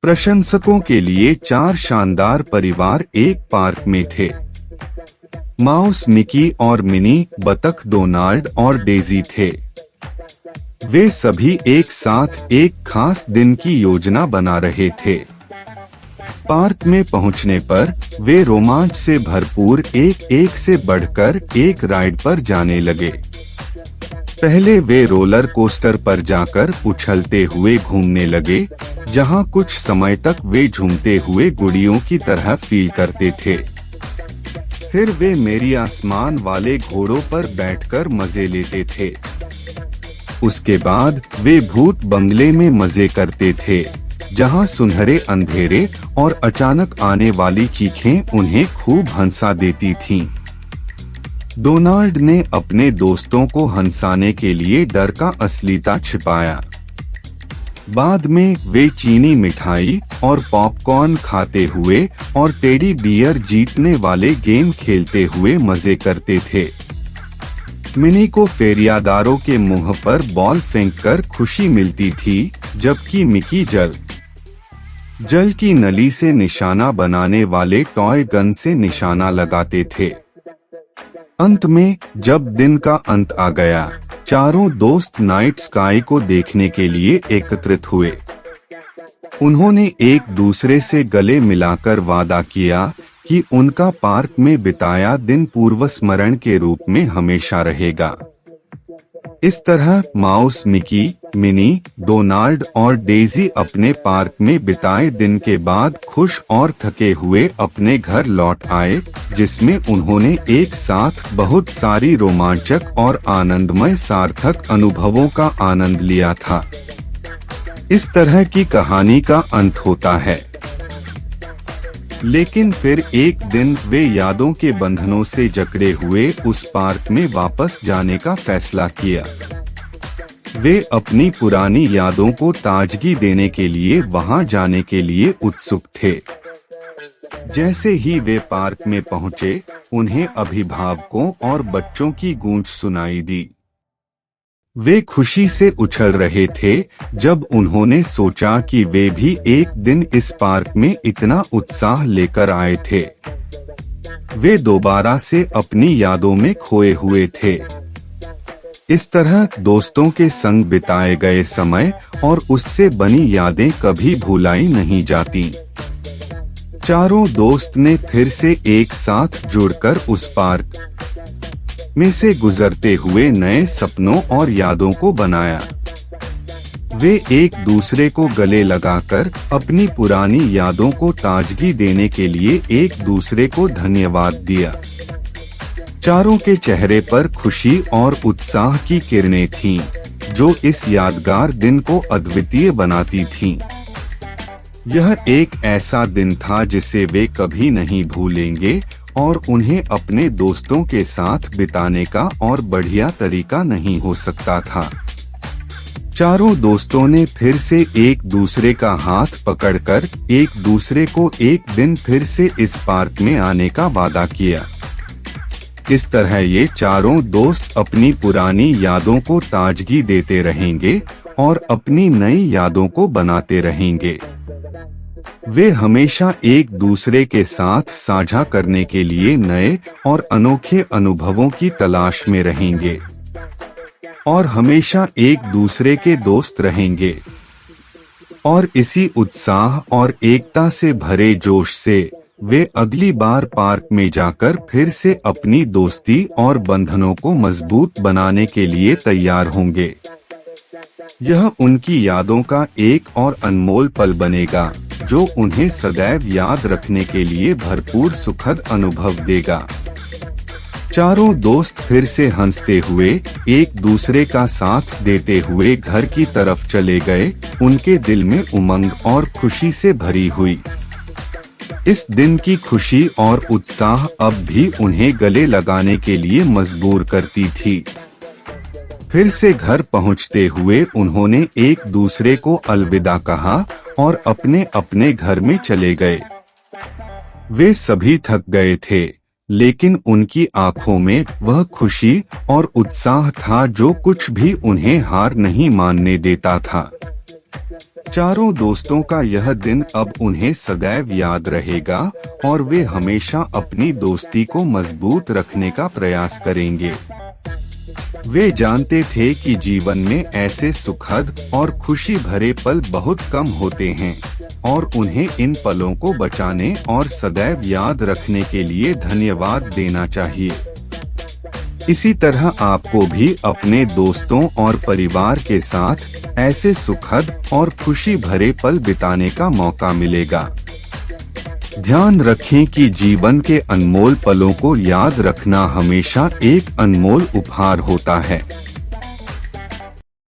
प्रशंसकों के लिए 4 शानदार परिवार एक पार्क में थे। माउस मिकी और मिनी, बतख डोनाल्ड और डेजी थे। वे सभी एक साथ एक खास दिन की योजना बना रहे थे। पार्क में पहुंचने पर वे रोमांच से भरपूर एक से बढ़कर एक राइड पर जाने लगे। पहले वे रोलर कोस्टर पर जाकर उछलते हुए घूमने लगे, जहां कुछ समय तक वे झूमते हुए गुड़ियों की तरह फील करते थे। फिर वे मेरी आसमान वाले घोड़ों पर बैठकर मजे लेते थे। उसके बाद वे भूत बंगले में मजे करते थे, जहां सुनहरे अंधेरे और अचानक आने वाली चीखें उन्हें खूब हंसा देती थीं। डोनाल्ड ने अपने दोस्तों को हंसाने के लिए डर का असलीता छिपाया। बाद में वे चीनी मिठाई और पॉपकॉर्न खाते हुए और टेडी बियर जीतने वाले गेम खेलते हुए मजे करते थे। मिनी को फेरियादारों के मुंह पर बॉल फेंककर खुशी मिलती थी, जबकि मिकी जल की नली से निशाना बनाने वाले टॉय गन से निशाना लगाते थे। अंत में जब दिन का अंत आ गया, चारों दोस्त नाइट स्काई को देखने के लिए एकत्रित हुए। उन्होंने एक दूसरे से गले मिलाकर वादा किया कि उनका पार्क में बिताया दिन पूर्व स्मरण के रूप में हमेशा रहेगा। इस तरह माउस मिकी, मिनी, डोनाल्ड और डेजी अपने पार्क में बिताए दिन के बाद खुश और थके हुए अपने घर लौट आए, जिसमें उन्होंने एक साथ बहुत सारी रोमांचक और आनंदमय सार्थक अनुभवों का आनंद लिया था। इस तरह की कहानी का अंत होता है। लेकिन फिर एक दिन वे यादों के बंधनों से जकड़े हुए उस पार्क में वापस जाने का फैसला किया। वे अपनी पुरानी यादों को ताजगी देने के लिए वहां जाने के लिए उत्सुक थे। जैसे ही वे पार्क में पहुंचे, उन्हें अभिभावकों और बच्चों की गूंज सुनाई दी। वे खुशी से उछल रहे थे जब उन्होंने सोचा कि वे भी एक दिन इस पार्क में इतना उत्साह लेकर आए थे। वे दोबारा से अपनी यादों में खोए हुए थे। इस तरह दोस्तों के संग बिताए गए समय और उससे बनी यादें कभी भुलाई नहीं जाती। चारों दोस्त ने फिर से एक साथ जुड़कर उस पार्क में से गुजरते हुए नए सपनों और यादों को बनाया। वे एक दूसरे को गले लगाकर अपनी पुरानी यादों को ताजगी देने के लिए एक दूसरे को धन्यवाद दिया। चारों के चेहरे पर खुशी और उत्साह की किरणें थीं, जो इस यादगार दिन को अद्वितीय बनाती थीं। यह एक ऐसा दिन था जिसे वे कभी नहीं भूलेंगे और उन्हें अपने दोस्तों के साथ बिताने का और बढ़िया तरीका नहीं हो सकता था। चारों दोस्तों ने फिर से एक दूसरे का हाथ पकड़कर एक दूसरे को एक दिन फिर से इस पार्क में आने का वादा किया। इस तरह ये चारों दोस्त अपनी पुरानी यादों को ताजगी देते रहेंगे और अपनी नई यादों को बनाते रहेंगे। वे हमेशा एक दूसरे के साथ साझा करने के लिए नए और अनोखे अनुभवों की तलाश में रहेंगे और हमेशा एक दूसरे के दोस्त रहेंगे। और इसी उत्साह और एकता से भरे जोश से वे अगली बार पार्क में जाकर फिर से अपनी दोस्ती और बंधनों को मजबूत बनाने के लिए तैयार होंगे। यह उनकी यादों का एक और अनमोल पल बनेगा, जो उन्हें सदैव याद रखने के लिए भरपूर सुखद अनुभव देगा। चारों दोस्त फिर से हंसते हुए एक दूसरे का साथ देते हुए घर की तरफ चले गए, उनके दिल में उमंग और खुशी से भरी हुई। इस दिन की खुशी और उत्साह अब भी उन्हें गले लगाने के लिए मजबूर करती थी। फिर से घर पहुंचते हुए उन्होंने एक दूसरे को अलविदा कहा और अपने अपने घर में चले गए। वे सभी थक गए थे, लेकिन उनकी आंखों में वह खुशी और उत्साह था जो कुछ भी उन्हें हार नहीं मानने देता था। चारों दोस्तों का यह दिन अब उन्हें सदैव याद रहेगा और वे हमेशा अपनी दोस्ती को मजबूत रखने का प्रयास करेंगे। वे जानते थे कि जीवन में ऐसे सुखद और खुशी भरे पल बहुत कम होते हैं और उन्हें इन पलों को बचाने और सदैव याद रखने के लिए धन्यवाद देना चाहिए। इसी तरह आपको भी अपने दोस्तों और परिवार के साथ ऐसे सुखद और खुशी भरे पल बिताने का मौका मिलेगा। ध्यान रखें कि जीवन के अनमोल पलों को याद रखना हमेशा एक अनमोल उपहार होता है।